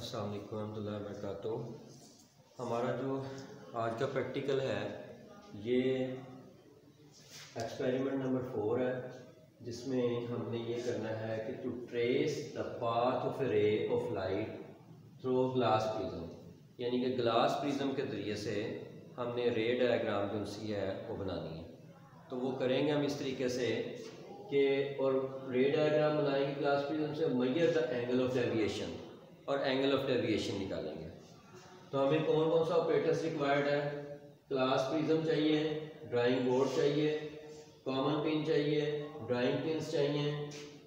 अस्सलाम वालेकुम रहमतुल्लाहि व बरकातुहू। हमारा जो आज का प्रैक्टिकल है ये एक्सपेरिमेंट नंबर 4 है, जिसमें हमने ये करना है कि to trace the path of a ray of light through glass prism, यानी कि ग्लास प्रिज्म के ज़रिए से हमने रे डायग्राम जो सी है वो बनानी है। तो वो करेंगे हम इस तरीके से कि और रे डायग्राम बनाएंगे ग्लास प्रिज्म से, measure the angle of deviation और एंगल ऑफ डेविएशन निकालेंगे। तो हमें कौन कौन सा ऑपरेटर्स रिक्वायर्ड है? ग्लास प्रिज्म चाहिए, ड्राइंग बोर्ड चाहिए, कॉमन पिन चाहिए, ड्राइंग पिन्स चाहिए,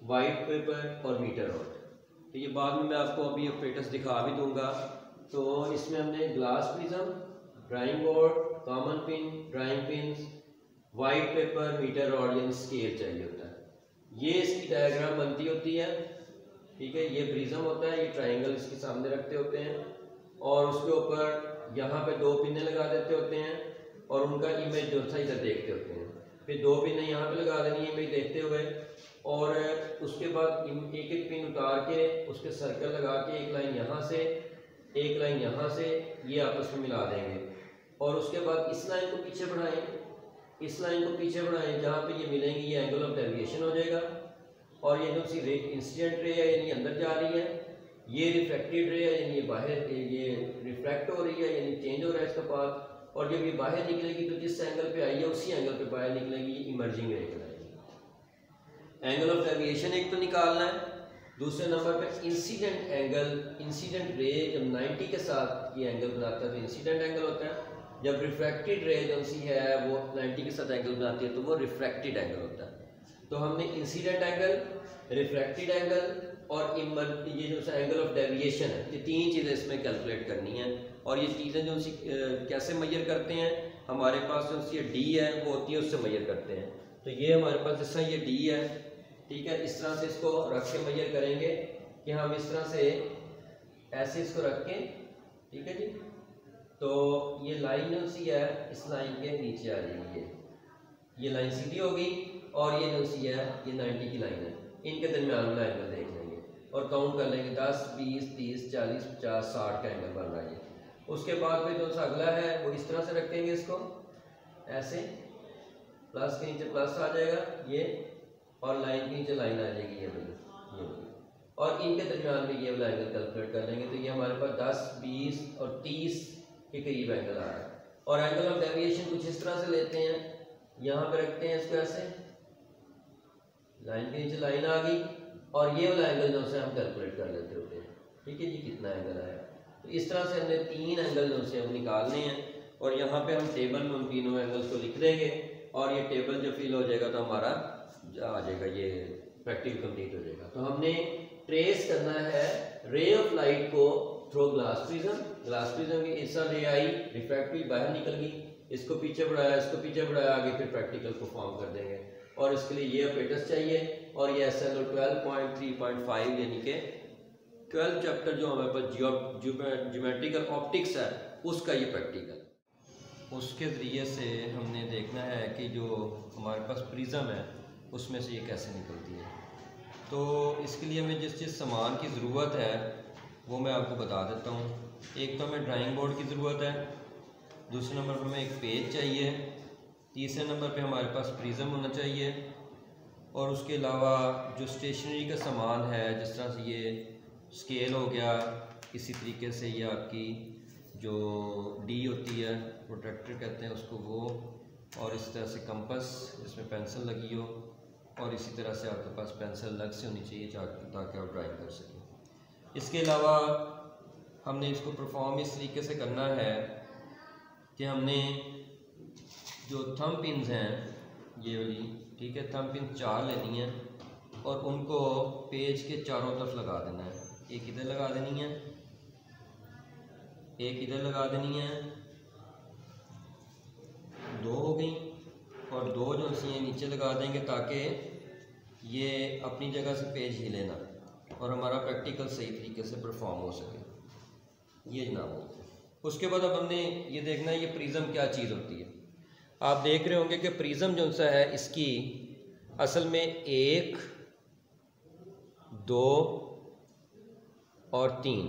वाइट पेपर और मीटर रॉड। तो ये बाद में मैं आपको अभी ऑपरेटर्स दिखा भी दूंगा। तो इसमें हमने glass prism, drawing board, common pin, drawing pins, white paper, metre rod यानी स्केल चाहिए होता है। ये इसकी डायग्राम बनती होती है, ठीक है। ये प्रिज्म होता है, ये ट्राइंगल इसके सामने रखते होते हैं और उसके ऊपर यहाँ पे 2 पिने लगा देते होते हैं और उनका इमेज जो सा इधर देखते होते हैं। फिर 2 पिने यहाँ पे लगा देनी है इमेज देखते हुए, और उसके बाद एक एक पिन उतार के उसके सर्कल लगा के एक लाइन यहाँ से एक लाइन यहाँ से ये आपस में मिला देंगे। और उसके बाद इस लाइन को पीछे बढ़ाएं, इस लाइन को पीछे बढ़ाएं, जहाँ पे ये मिलेंगे ये एंगल ऑफ डेविएशन हो जाएगा। और ये जो सी रे इंसिडेंट रे है यानी अंदर जा रही है, ये रिफ्लेक्टेड रे है यानी ये बाहर ये रिफ्लेक्ट हो रही है यानी चेंज हो रहा है इसका पाथ। और जब ये बाहर निकलेगी तो जिस एंगल पे आई है उसी एंगल पे बाहर निकलेगी, ये इमर्जिंग रे कहलाएगी। एंगल ऑफ डेविएशन एक तो निकालना है, दूसरे नंबर पे इंसिडेंट एंगल। इंसिडेंट रे जब 90 के साथ ये एंगल बनाता है तो इंसिडेंट एंगल होता है, जब रिफ्रैक्टेड रे जो सी है वो 90 के साथ एंगल बनाती है तो वो रिफ्रैक्टेड एंगल होता है। तो हमने इंसिडेंट एंगल, रिफ्रैक्टेड एंगल और ये जो सा एंगल ऑफ डेविएशन है, ये 3 चीज़ें इसमें कैलकुलेट करनी है। और ये चीज़ें जो सी कैसे मेजर करते हैं, हमारे पास जो सी डी है वो होती है, उससे मेजर करते हैं। तो ये हमारे पास जैसा ये डी है, ठीक है, इस तरह से इसको रख के मेजर करेंगे कि हम इस तरह से ऐसे इसको रख के, ठीक है जी। तो ये लाइन जो सी है इस लाइन के नीचे आ जाएगी, ये लाइन सीधी होगी और ये जो सी है ये 90 की लाइन है, इनके दरमियान वाला एंगल देख लेंगे और काउंट कर लेंगे 10, 20, 30, 40, 50, 60 का एंगल बन रहा है। उसके बाद फिर जो सा अगला है वो इस तरह से रखेंगे इसको ऐसे, प्लस के नीचे प्लस आ जाएगा ये, और लाइन के नीचे लाइन आ जाएगी ये वाली, और इनके दरमियान में ये वाला एंगल कैलकुलेट कर लेंगे। तो ये हमारे पास 10, 20 और 30 के करीब एंगल आ रहा है। और एंगल ऑफ डेविएशन कुछ इस तरह से लेते हैं, यहाँ पे रखते हैं इसको ऐसे, लाइन के नीचे लाइन आ गई और ये वाला एंगल जो से हम कैलकुलेट कर लेते होते हैं, ठीक है जी, कितना एंगल आया। तो इस तरह से हमने 3 एंगल जो से हम निकालने हैं और यहाँ पे हम टेबल में उन तीनों एंगल्स को लिख देंगे और ये टेबल जो फिल हो जाएगा तो हमारा आ जाएगा, ये प्रैक्टिकल कंप्लीट हो जाएगा। तो हमने ट्रेस करना है रे ऑफ लाइट को through glass prism. Glass prism की ऐसा रे आई, रिफ्रैक्ट हुई, बाहर निकल गई, इसको पीछे बढ़ाया, इसको पीछे बढ़ाया, आगे फिर प्रैक्टिकल को फॉर्म कर देंगे। और इसके लिए ये ऑपरेटर्स चाहिए और ये SLO 12.3.5 यानी कि 12 चैप्टर जो हमारे पास ज्योमेट्रिकल ऑप्टिक्स है उसका ये प्रैक्टिकल। उसके ज़रिए से हमने देखना है कि जो हमारे पास प्रिज्म है उसमें से ये कैसे निकलती है। तो इसके लिए हमें जिस जिस सामान की ज़रूरत है वो मैं आपको बता देता हूँ। एक तो हमें ड्राइंग बोर्ड की ज़रूरत है, दूसरे नंबर पर हमें एक पेज चाहिए, तीसरे नंबर पे हमारे पास प्रिज्म होना चाहिए, और उसके अलावा जो स्टेशनरी का सामान है जिस तरह से ये स्केल हो गया, इसी तरीके से ये आपकी जो डी होती है, प्रोट्रैक्टर कहते हैं उसको, वो, और इस तरह से कंपास जिसमें पेंसिल लगी हो, और इसी तरह से आपके पास पेंसिल अलग से होनी चाहिए ताकि आप ड्राइंग कर सकें। इसके अलावा हमने इसको परफॉर्म इस तरीके से करना है कि हमने जो थंब पिन्स हैं ये वाली, ठीक है, थंब पिन 4 लेनी है और उनको पेज के चारों तरफ लगा देना है। एक इधर लगा देनी है, एक इधर लगा देनी है, 2 हो गई, और 2 जो सी नीचे लगा देंगे ताकि ये अपनी जगह से पेज हिले ना और हमारा प्रैक्टिकल सही तरीके से परफॉर्म हो सके। ये जनाब, उसके बाद अब हमने ये देखना है ये प्रिज्म क्या चीज़ होती है। आप देख रहे होंगे कि प्रिज्म जो सा है इसकी असल में 1, 2 और 3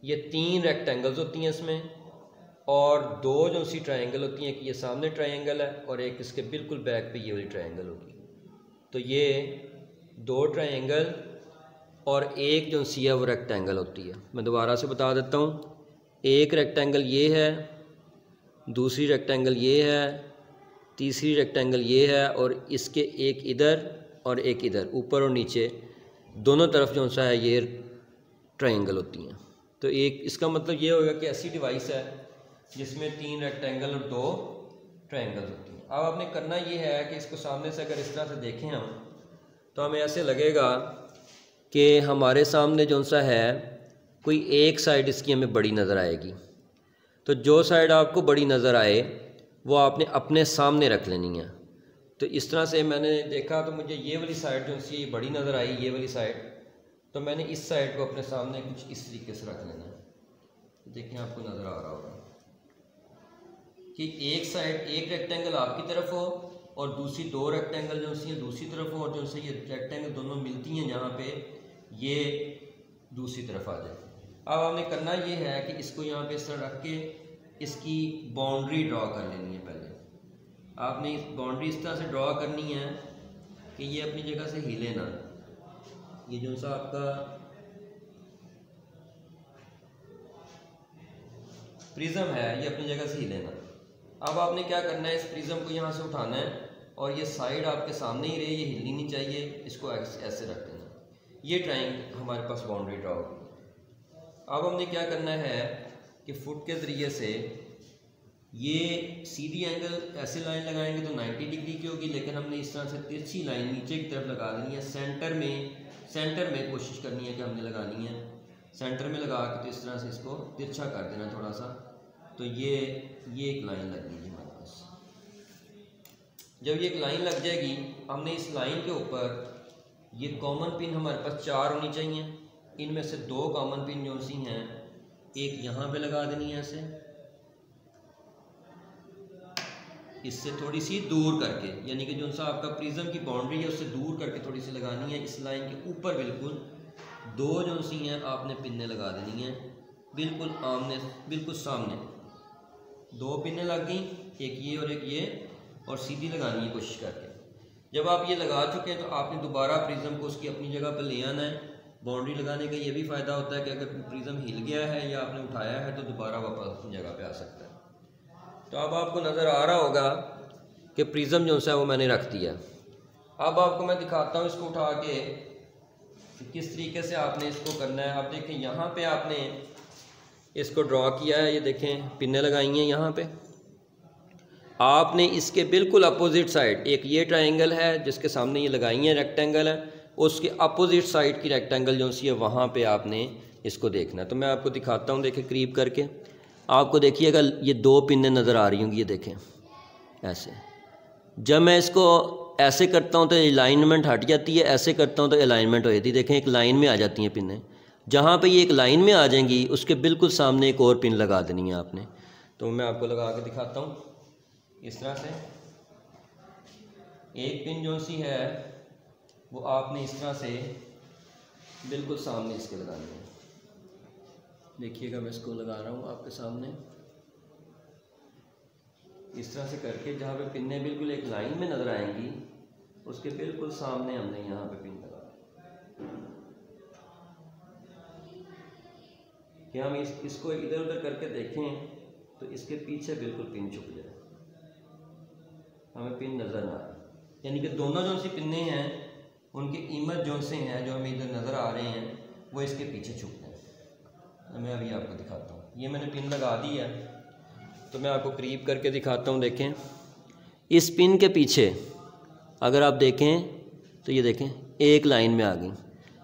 ये 3 रेक्टेंगल्स होती हैं इसमें, और 2 जो सी ट्रायंगल होती हैं, कि ये सामने ट्रायंगल है और एक इसके बिल्कुल बैक पे ये वाली ट्रायंगल होगी। तो ये 2 ट्रायंगल और एक जो सी है वो रेक्टेंगल होती है। मैं दोबारा से बता देता हूँ, एक रेक्टेंगल ये है, दूसरी रेक्टेंगल ये है, तीसरी रेक्टेंगल ये है, और इसके एक इधर और एक इधर, ऊपर और नीचे दोनों तरफ जो सा है ये ट्रायंगल होती हैं। तो एक इसका मतलब ये होगा कि ऐसी डिवाइस है जिसमें 3 रेक्टेंगल और 2 ट्रायंगल होती हैं। अब आपने करना ये है कि इसको सामने से अगर इस तरह से देखें हम, तो हमें ऐसे लगेगा कि हमारे सामने जो सा है कोई एक साइड इसकी हमें बड़ी नज़र आएगी। तो जो साइड आपको बड़ी नज़र आए वो आपने अपने सामने रख लेनी है। तो इस तरह से मैंने देखा, तो मुझे ये वाली साइड जो सी बड़ी नज़र आई, ये वाली साइड, तो मैंने इस साइड को अपने सामने कुछ इस तरीके से रख लेना है। देखिए आपको नज़र आ रहा होगा कि एक साइड एक रेक्टेंगल आपकी तरफ हो और दूसरी 2 रेक्टेंगल जो सी दूसरी तरफ हो, और जो से ये रेक्टेंगल दोनों मिलती हैं जहाँ पे, ये दूसरी तरफ आ जाए। अब आपने करना ये है कि इसको यहाँ पे इस तरह रख के इसकी बाउंड्री ड्रॉ कर लेनी है। पहले आपने इस बाउंड्री इस तरह से ड्रॉ करनी है कि ये अपनी जगह से हिले ना। ये जो सा आपका प्रिज्म है ये अपनी जगह से हिले ना। अब आपने क्या करना है, इस प्रिज्म को यहाँ से उठाना है और ये साइड आपके सामने ही रहे, ये हिलनी नहीं चाहिए, इसको ऐसे रख देना। ये ट्रायंगल हमारे पास बाउंड्री ड्रॉ होगी। अब हमने क्या करना है कि फुट के ज़रिए से ये सीधी एंगल ऐसे लाइन लगाएंगे तो 90 डिग्री की होगी, लेकिन हमने इस तरह से तिरछी लाइन नीचे की तरफ लगा देनी है। सेंटर में कोशिश करनी है कि हमने लगानी है, सेंटर में लगा के तो इस तरह से इसको तिरछा कर देना थोड़ा सा। तो ये एक लाइन लग गई हमारे पास। जब ये एक लाइन लग जाएगी, हमने इस लाइन के ऊपर ये कॉमन पिन हमारे पास 4 होनी चाहिए। इनमें से 2 कॉमन पिन जो सी हैं, एक यहाँ पे लगा देनी है ऐसे, इससे थोड़ी सी दूर करके, यानी कि जो सा आपका प्रिज्म की बाउंड्री है उससे दूर करके थोड़ी सी लगानी है। इस लाइन के ऊपर बिल्कुल 2 जो सी हैं आपने पिन्ने लगा देनी है, बिल्कुल आमने, बिल्कुल सामने 2 पिन्ने लग गई, एक ये और एक ये, और सीधी लगानी है कोशिश करके। जब आप ये लगा चुके हैं तो आपने दोबारा प्रिज्म को उसकी अपनी जगह पर ले आना है। बाउंड्री लगाने का ये भी फ़ायदा होता है कि अगर प्रिज्म हिल गया है या आपने उठाया है तो दोबारा वापस अपनी जगह पे आ सकता है। तो अब आपको नज़र आ रहा होगा कि प्रिज्म जो है वो मैंने रख दिया। अब आपको मैं दिखाता हूँ इसको उठा के किस तरीके से आपने इसको करना है। आप देखें यहाँ पे आपने इसको ड्रॉ किया है, ये देखें पिन्ने लगाई हैं यहाँ पे। आपने इसके बिल्कुल अपोजिट साइड, एक ये ट्रायंगल है जिसके सामने ये लगाई हैं रेक्टेंगल है, उसके अपोजिट साइड की रेक्टेंगल जो सी है वहाँ पे आपने इसको देखना है। तो मैं आपको दिखाता हूँ, देखें करीब करके। आपको देखिएगा ये 2 पिन्ने नज़र आ रही होंगी, ये देखें ऐसे। जब मैं इसको ऐसे करता हूँ तो अलाइनमेंट हट जाती है, ऐसे करता हूँ तो अलाइनमेंट हो जाती है। देखें एक लाइन में आ जाती हैं पिन्ने। जहाँ पे ये एक लाइन में आ जाएंगी उसके बिल्कुल सामने एक और पिन लगा देनी है आपने। तो मैं आपको लगा के दिखाता हूँ इस तरह से। एक पिन जो सी है वो आपने इस तरह से बिल्कुल सामने इसके लगानी है। देखिएगा मैं इसको लगा रहा हूँ आपके सामने इस तरह से करके, जहाँ पे पिन्ने बिल्कुल एक लाइन में नज़र आएंगी उसके बिल्कुल सामने हमने यहाँ पे पिन लगा कि हम इसको इधर उधर करके देखें तो इसके पीछे बिल्कुल पिन छुप जाए, हमें पिन नज़र ना आए। यानी कि दोनों जो सी पिन्ने हैं उनके इमेज जो से हैं जो हमें इधर नज़र आ रहे हैं वो इसके पीछे छुप जाए। मैं अभी आपको दिखाता हूँ, ये मैंने पिन लगा दी है तो मैं आपको करीब करके दिखाता हूँ। देखें इस पिन के पीछे अगर आप देखें तो ये देखें एक लाइन में आ गई,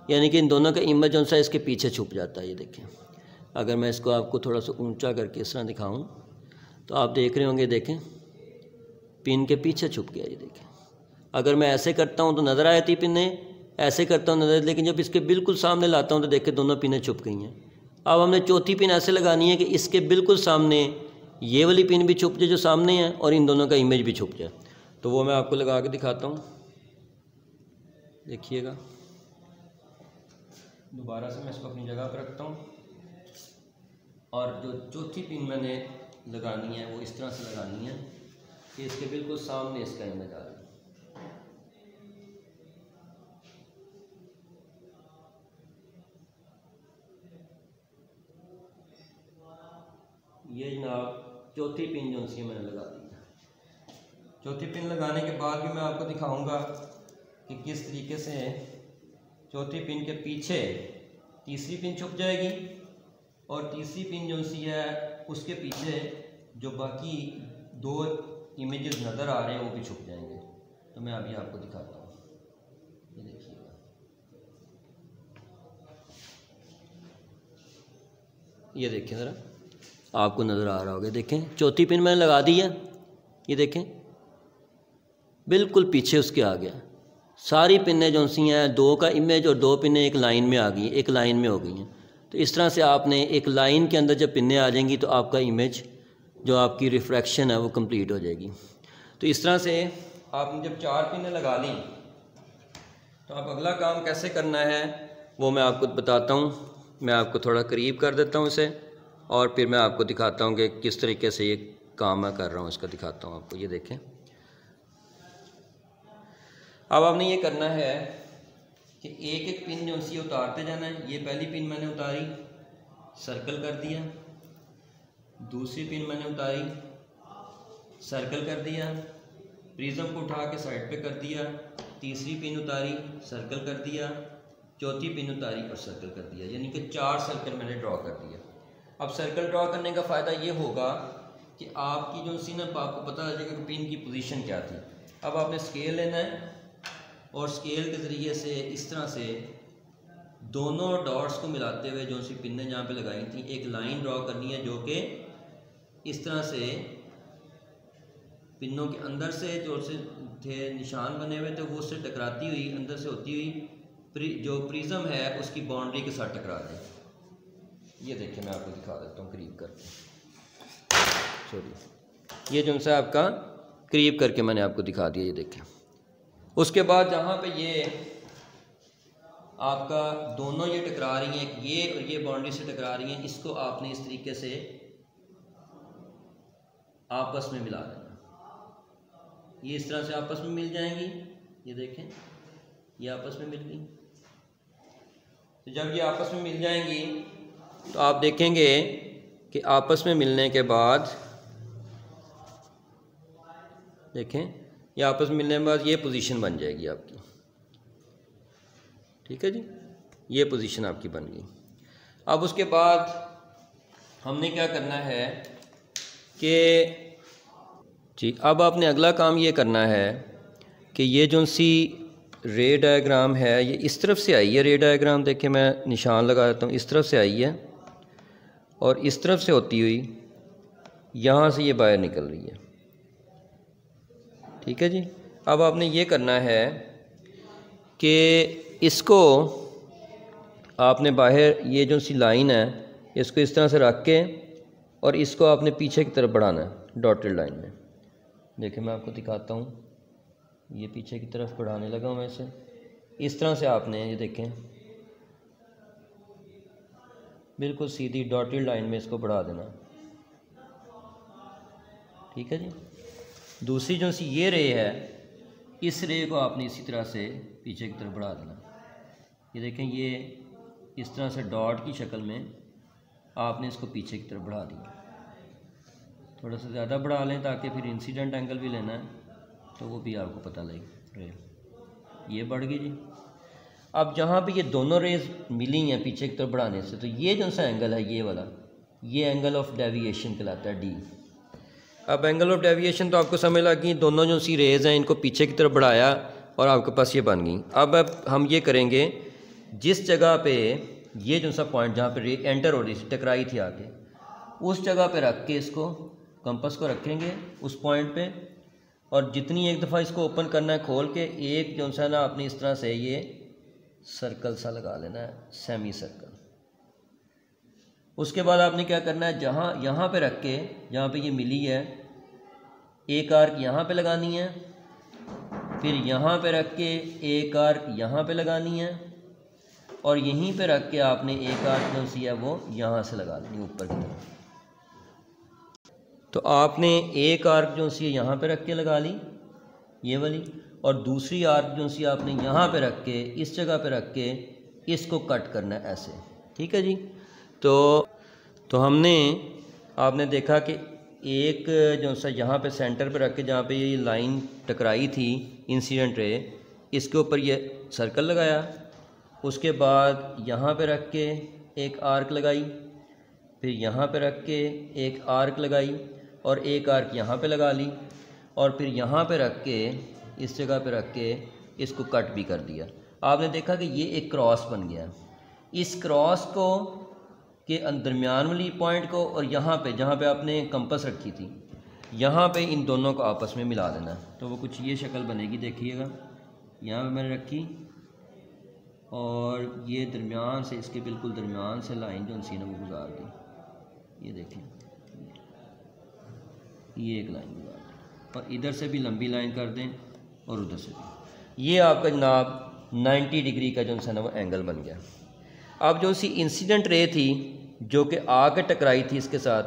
यानी कि इन दोनों का इमेज जो सा इसके पीछे छुप जाता है। ये देखें, अगर मैं इसको आपको थोड़ा सा ऊंचा करके इस तरह दिखाऊं तो आप देख रहे होंगे, देखें पिन के पीछे छुप गया। ये देखें, अगर मैं ऐसे करता हूं तो नज़र आती पिनें, ऐसे करता हूं नज़र, लेकिन जब इसके बिल्कुल सामने लाता हूं तो देखें दोनों पिनें छुप गई हैं। अब हमने चौथी पिन ऐसे लगानी है कि इसके बिल्कुल सामने ये वाली पिन भी छुप जाए जो सामने है और इन दोनों का इमेज भी छुप जाए। तो वो मैं आपको लगा के दिखाता हूँ, देखिएगा। दोबारा से मैं इसको अपनी जगह पर रखता हूँ। और जो चौथी पिन मैंने लगानी है वो इस तरह से लगानी है कि इसके बिल्कुल सामने इसका इमेज आ रहा है। ये जनाब चौथी पिन जो सी मैंने लगा दी है। चौथी पिन लगाने के बाद भी मैं आपको दिखाऊंगा कि किस तरीके से चौथी पिन के पीछे तीसरी पिन छुप जाएगी और तीसरी पिन जो सी है उसके पीछे जो बाकी दो इमेजेस नज़र आ रहे हैं वो भी छुप जाएंगे। तो मैं अभी आपको दिखाता हूँ, ये देखिएगा। ये देखें ज़रा, आपको नज़र आ रहा होगा। देखें चौथी पिन मैंने लगा दी है, ये देखें बिल्कुल पीछे उसके आ गया। सारी पिनें जो सी हैं, दो का इमेज और दो पिनें एक लाइन में आ गई, एक लाइन में हो गई हैं। तो इस तरह से आपने एक लाइन के अंदर जब पिनें आ जाएंगी तो आपका इमेज जो आपकी रिफ्रैक्शन है वो कंप्लीट हो जाएगी। तो इस तरह से आपने जब 4 पिनें लगा ली तो आप अगला काम कैसे करना है वो मैं आपको बताता हूँ। मैं आपको थोड़ा करीब कर देता हूँ इसे और फिर मैं आपको दिखाता हूँ कि किस तरीके से ये काम मैं कर रहा हूँ, इसका दिखाता हूँ आपको। ये देखें, अब आपने ये करना है कि एक एक पिन जो सी उतारते जाना है। ये पहली पिन मैंने उतारी, सर्कल कर दिया। दूसरी पिन मैंने उतारी, सर्कल कर दिया। प्रिज्म को उठा के साइड पे कर दिया। तीसरी पिन उतारी, सर्कल कर दिया। चौथी पिन उतारी और सर्कल कर दिया। यानी कि 4 सर्कल मैंने ड्रॉ कर दिया। अब सर्कल ड्रॉ करने का फ़ायदा ये होगा कि आपकी जो सी ना आपको पता चल जाएगा कि पिन की पोजीशन क्या थी। अब आपने स्केल लेना है और स्केल के ज़रिए से इस तरह से दोनों डॉट्स को मिलाते हुए जो सी पिनें जहाँ पे लगाई थी एक लाइन ड्रॉ करनी है जो कि इस तरह से पिनों के अंदर से जो से थे निशान बने हुए थे वो उससे टकराती हुई अंदर से होती हुई जो प्रिज्म है उसकी बाउंड्री के साथ टकरा जाए। ये देखिए, मैं आपको दिखा देता हूँ करीब करके। सॉरी, ये जो सा आपका करीब करके मैंने आपको दिखा दिया। ये देखें, उसके बाद जहाँ पे ये आपका दोनों ये टकरा रही हैं, ये और ये बाउंड्री से टकरा रही हैं, इसको आपने इस तरीके से आपस में मिला देना। ये इस तरह से आपस में मिल जाएंगी। ये देखें, ये आपस में मिल गई। तो जब ये आपस में मिल जाएंगी तो आप देखेंगे कि आपस में मिलने के बाद देखें, ये आपस में मिलने के बाद ये पोजीशन बन जाएगी आपकी। ठीक है जी, ये पोजीशन आपकी बन गई। अब उसके बाद हमने क्या करना है कि जी, अब आपने अगला काम ये करना है कि ये जो सी रे डायग्राम है ये इस तरफ से आई है। रे डायग्राम देखिए, मैं निशान लगा देता हूँ, इस तरफ से आई है और इस तरफ से होती हुई यहाँ से ये बाहर निकल रही है। ठीक है जी, अब आपने ये करना है कि इसको आपने बाहर ये जो सी लाइन है इसको इस तरह से रख के और इसको आपने पीछे की तरफ बढ़ाना है डॉटेड लाइन में। देखिए, मैं आपको दिखाता हूँ, ये पीछे की तरफ बढ़ाने लगा हूँ ऐसे। इस तरह से आपने ये देखें बिल्कुल सीधी डॉटेड लाइन में इसको बढ़ा देना। ठीक है जी, दूसरी जो सी ये रे है इस रे को आपने इसी तरह से पीछे की तरफ बढ़ा देना। ये देखें, ये इस तरह से डॉट की शक्ल में आपने इसको पीछे की तरफ बढ़ा दिया। थोड़ा सा ज़्यादा बढ़ा लें ताकि फिर इंसिडेंट एंगल भी लेना है तो वो भी आपको पता लगे। ये बढ़ गई जी। अब जहाँ पे ये दोनों रेज मिली हैं पीछे की तरफ बढ़ाने से, तो ये जो सा एंगल है ये वाला, ये एंगल ऑफ डेविएशन कहलाता है, डी। अब एंगल ऑफ डेविएशन तो आपको समझ लग गई, दोनों जो सी रेज हैं इनको पीछे की तरफ बढ़ाया और आपके पास ये बन गई। अब हम ये करेंगे, जिस जगह पे ये जो सा पॉइंट जहाँ पे रे एंटर हो रही थी, टकराई थी आके, उस जगह पे रख के इसको कंपास को रखेंगे उस पॉइंट पे और जितनी एक दफ़ा इसको ओपन करना है खोल के, एक जो सा ना आपने इस तरह से ये सर्कल सा लगा लेना है, सेमी सर्कल। उसके बाद आपने क्या करना है, जहाँ यहाँ पे रख के, जहाँ पे ये मिली है, एक आर्क यहाँ पे लगानी है, फिर यहाँ पे रख के एक आर्क यहाँ पे लगानी है और यहीं पे रख के आपने एक आर्क जो सी है वो यहाँ से लगा लेनी ऊपर की तरफ। तो आपने एक आर्क जो सी यहाँ पे रख के लगा ली ये वाली, और दूसरी आर्क जो सी आपने यहाँ पे रख के इस जगह पे रख के इसको कट करना है ऐसे, ठीक है जी। तो हमने आपने देखा कि एक जो सा यहाँ पे सेंटर पे रख के जहाँ पे ये लाइन टकराई थी इंसिडेंट रे, इसके ऊपर ये सर्कल लगाया, उसके बाद यहाँ पे रख के एक आर्क लगाई, फिर यहाँ पे रख के एक आर्क लगाई और एक आर्क यहाँ पे लगा ली, और फिर यहाँ पे रख के इस जगह पे रख के इसको कट भी कर दिया। आपने देखा कि ये एक क्रॉस बन गया। इस क्रॉस को के दरमियान वाली पॉइंट को और यहाँ पे जहाँ पे आपने कंपास रखी थी यहाँ पे इन दोनों को आपस में मिला देना है। तो वो कुछ ये शक्ल बनेगी, देखिएगा यहाँ पे मैंने रखी और ये दरमियान से इसके बिल्कुल दरमियान से लाइन जो सी ने वो गुजार दी। ये देखिए ये एक लाइन गुजार दी और इधर से भी लंबी लाइन कर दें और उधर से भी। ये आपका जनाब 90 डिग्री का जो सा ना वो एंगल बन गया। अब जो सी इंसिडेंट रे थी जो कि आके टकराई थी इसके साथ,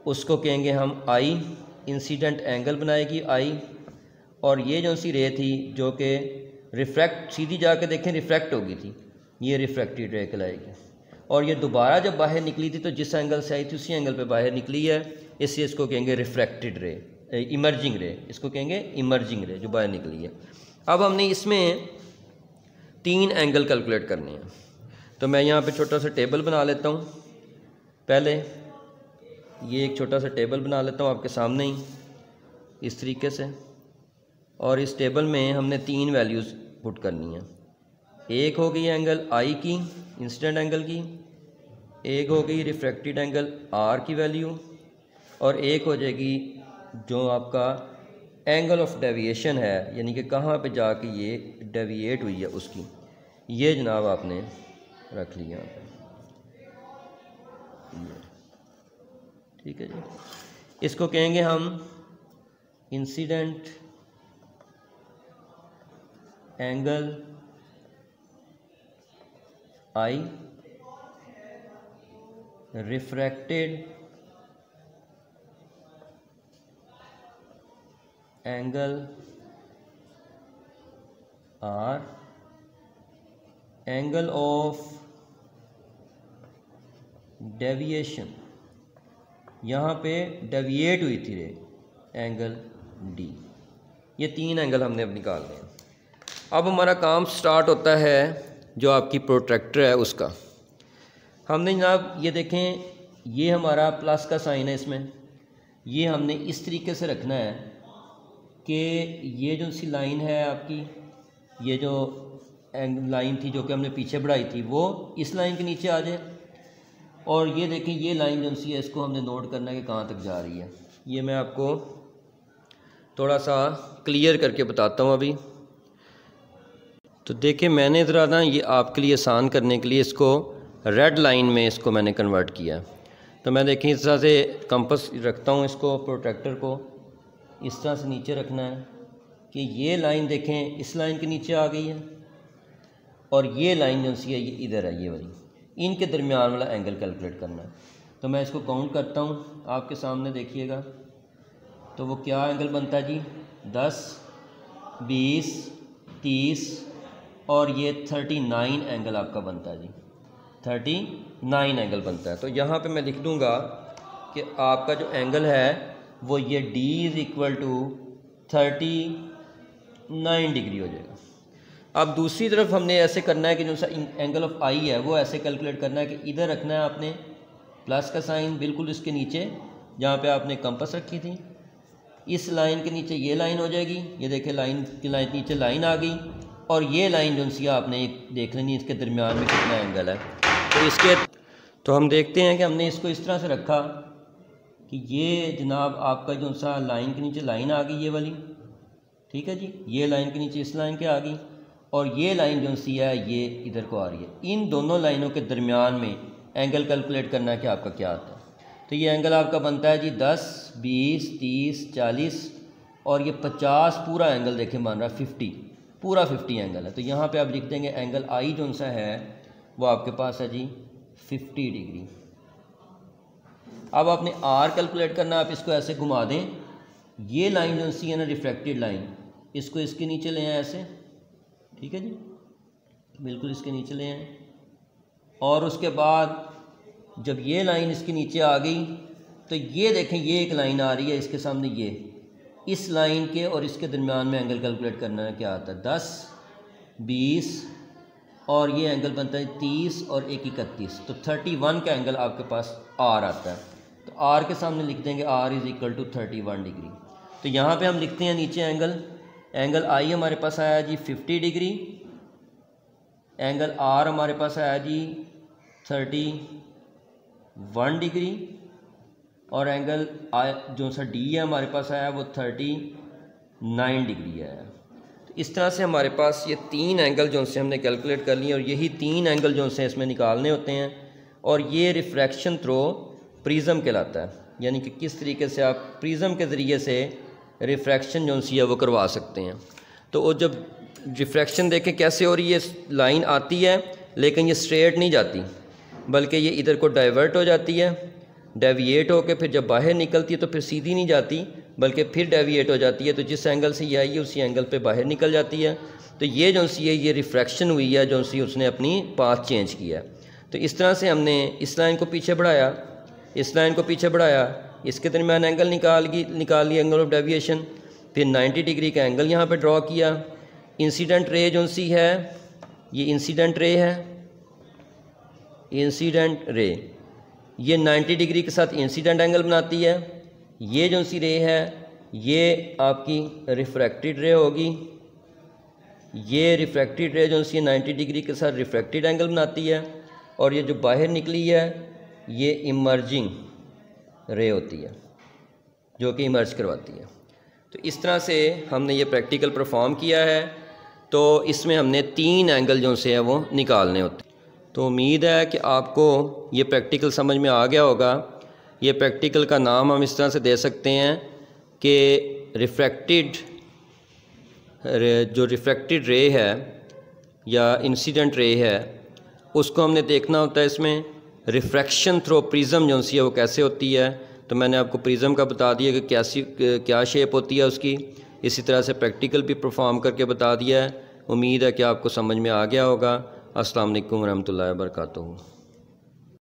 उसको कहेंगे हम आई, इंसिडेंट एंगल बनाएगी आई। और ये जो सी रे थी जो कि रिफ्रैक्ट सीधी जाके देखें रिफ्रैक्ट हो गई थी, ये रिफ्रैक्टेड रे कहलाएगी। और ये दोबारा जब बाहर निकली थी तो जिस एंगल से आई थी उसी एंगल पे बाहर निकली है, इसलिए इसको कहेंगे रिफ्रैक्टेड रे, इमर्जिंग रे, इसको कहेंगे इमर्जिंग रे जो बाहर निकली है। अब हमने इसमें 3 एंगल कैलकुलेट करने हैं, तो मैं यहाँ पे छोटा सा टेबल बना लेता हूँ। पहले ये एक छोटा सा टेबल बना लेता हूँ आपके सामने ही इस तरीके से, और इस टेबल में हमने 3 वैल्यूज़ पुट करनी है। एक हो गई एंगल आई की, इंसिडेंट एंगल की, एक हो गई रिफ्रैक्टेड एंगल आर की वैल्यू, और एक हो जाएगी जो आपका एंगल ऑफ डेविएशन है, यानी कि कहाँ पे जाके ये डेविएट हुई है उसकी। ये जनाब आपने रख लिया यहाँ पे, ठीक है जी। इसको कहेंगे हम incident angle I, refracted angle R, angle of deviation, यहाँ पे डेविएट हुई थी रे, एंगल डी। ये 3 एंगल हमने अब निकालने हैं। अब हमारा काम स्टार्ट होता है जो आपकी प्रोट्रैक्टर है उसका। हमने जनाब ये देखें, ये हमारा प्लस का साइन है, इसमें ये हमने इस तरीके से रखना है कि ये जो सी लाइन है आपकी, ये जो लाइन थी जो कि हमने पीछे बढ़ाई थी वो इस लाइन के नीचे आ जाए, और ये देखें ये लाइन जो सी है इसको हमने नोट करना है कि कहाँ तक जा रही है। ये मैं आपको थोड़ा सा क्लियर करके बताता हूँ अभी। तो देखिए मैंने ज़रा ना ये आपके लिए आसान करने के लिए इसको रेड लाइन में इसको मैंने कन्वर्ट किया। तो मैं देखें इस तरह से कंपास रखता हूँ, इसको प्रोट्रैक्टर को इस तरह से नीचे रखना है कि ये लाइन देखें इस लाइन के नीचे आ गई है, और ये लाइन जो सी है ये इधर है, ये वाली, इनके दरमियान वाला एंगल कैलकुलेट करना है। तो मैं इसको काउंट करता हूँ आपके सामने, देखिएगा। तो वो क्या एंगल बनता है जी, 10, 20, 30 और ये 39 एंगल आपका बनता है जी, 39 एंगल बनता है। तो यहाँ पे मैं लिख दूँगा कि आपका जो एंगल है वो ये D = 39 डिग्री हो जाएगा। अब दूसरी तरफ हमने ऐसे करना है कि जो सा एंगल ऑफ आई है वो ऐसे कैलकुलेट करना है कि इधर रखना है आपने प्लस का साइन बिल्कुल इसके नीचे जहाँ पे आपने कंपास रखी थी, इस लाइन के नीचे ये लाइन हो जाएगी। ये देखें लाइन के नीचे लाइन आ गई, और ये लाइन जो सी आपने देख लेनी इसके दरमियान में कितना एंगल है। तो हम देखते हैं कि हमने इसको इस तरह से रखा कि ये जनाब आपका जो सा लाइन के नीचे लाइन आ गई ये वाली, ठीक है जी, ये लाइन के नीचे इस लाइन के आ गई, और ये लाइन जो सी है ये इधर को आ रही है। इन दोनों लाइनों के दरमियान में एंगल कैलकुलेट करना है कि आपका क्या आता है। तो ये एंगल आपका बनता है जी 10, 20, 30, 40 और ये 50 पूरा एंगल देखें मान रहा है 50, पूरा 50 एंगल है। तो यहाँ पे आप लिख देंगे एंगल आई जो सा है वो आपके पास है जी 50 डिग्री। अब आपने आर कैलकुलेट करना, आप इसको ऐसे घुमा दें, ये लाइन जो सी है ना रिफ्रैक्टेड लाइन, इसको इसके नीचे ले आए ऐसे, ठीक है जी, बिल्कुल इसके नीचे ले आए। और उसके बाद जब ये लाइन इसके नीचे आ गई तो ये देखें ये एक लाइन आ रही है इसके सामने, ये इस लाइन के और इसके दरमियान में एंगल कैलकुलेट करना है, क्या आता है 10, 20 और ये एंगल बनता है 30 और 1 31, तो 31 का एंगल आपके पास आर आता है। तो आर के सामने लिख देंगे R is equal to 31 degree. तो यहाँ पे हम लिखते हैं नीचे एंगल आई हमारे पास आया जी 50 डिग्री, एंगल आर हमारे पास आया जी 31 डिग्री, और एंगल जो सा डी है हमारे पास आया वो 39 डिग्री आया। तो इस तरह से हमारे पास ये 3 एंगल जो से हमने कैलकुलेट कर लिए, और यही 3 एंगल जो से इसमें निकालने होते हैं। और ये रिफ्रैक्शन थ्रो प्रिज्म कहलाता है, यानी कि किस तरीके से आप प्रिज्म के ज़रिए से रिफ्रैक्शन जो सी है वो करवा सकते हैं। तो वो जब रिफ्रैक्शन देखें कैसे हो रही है, लाइन आती है लेकिन ये स्ट्रेट नहीं जाती, बल्कि ये इधर को डाइवर्ट हो जाती है, डेविएट होकर फिर जब बाहर निकलती है तो फिर सीधी नहीं जाती बल्कि फिर डेविएट हो जाती है। तो जिस एंगल से ये आई है उसी एंगल पे बाहर निकल जाती है। तो ये जो सी है ये रिफ्रैक्शन हुई है, जो सी उसने अपनी पाथ चेंज किया। तो इस तरह से हमने इस लाइन को पीछे बढ़ाया, इस लाइन को पीछे बढ़ाया, इसके दरमियान एंगल निकाल लिया एंगल ऑफ डेविएशन, फिर 90 डिग्री का एंगल यहाँ पर ड्रॉ किया। इंसिडेंट रे जो सी है ये इंसिडेंट रे है, इंसिडेंट रे ये 90 डिग्री के साथ इंसिडेंट एंगल बनाती है। ये जो सी रे है ये आपकी रिफ्रैक्टेड रे होगी, ये रिफ्रैक्टेड रे जो सी 90 डिग्री के साथ रिफ्रैक्टेड एंगल बनाती है, और ये जो बाहर निकली है ये इमर्जिंग रे होती है जो कि इमर्ज करवाती है। तो इस तरह से हमने ये प्रैक्टिकल परफॉर्म किया है। तो इसमें हमने 3 एंगल जो से है वो निकालने होते हैं। तो उम्मीद है कि आपको ये प्रैक्टिकल समझ में आ गया होगा। ये प्रैक्टिकल का नाम हम इस तरह से दे सकते हैं कि जो रिफ्रैक्टेड रे है या इंसिडेंट रे है उसको हमने देखना होता है। इसमें रिफ्रैक्शन थ्रो प्रिज्म जो सी है वो कैसे होती है, तो मैंने आपको प्रिज्म का बता दिया कि क्या शेप होती है उसकी। इसी तरह से प्रैक्टिकल भी परफॉर्म करके बता दिया है। उम्मीद है कि आपको समझ में आ गया होगा। अस्सलाम वालेकुम रहमतुल्लाहि व बरकातुहू।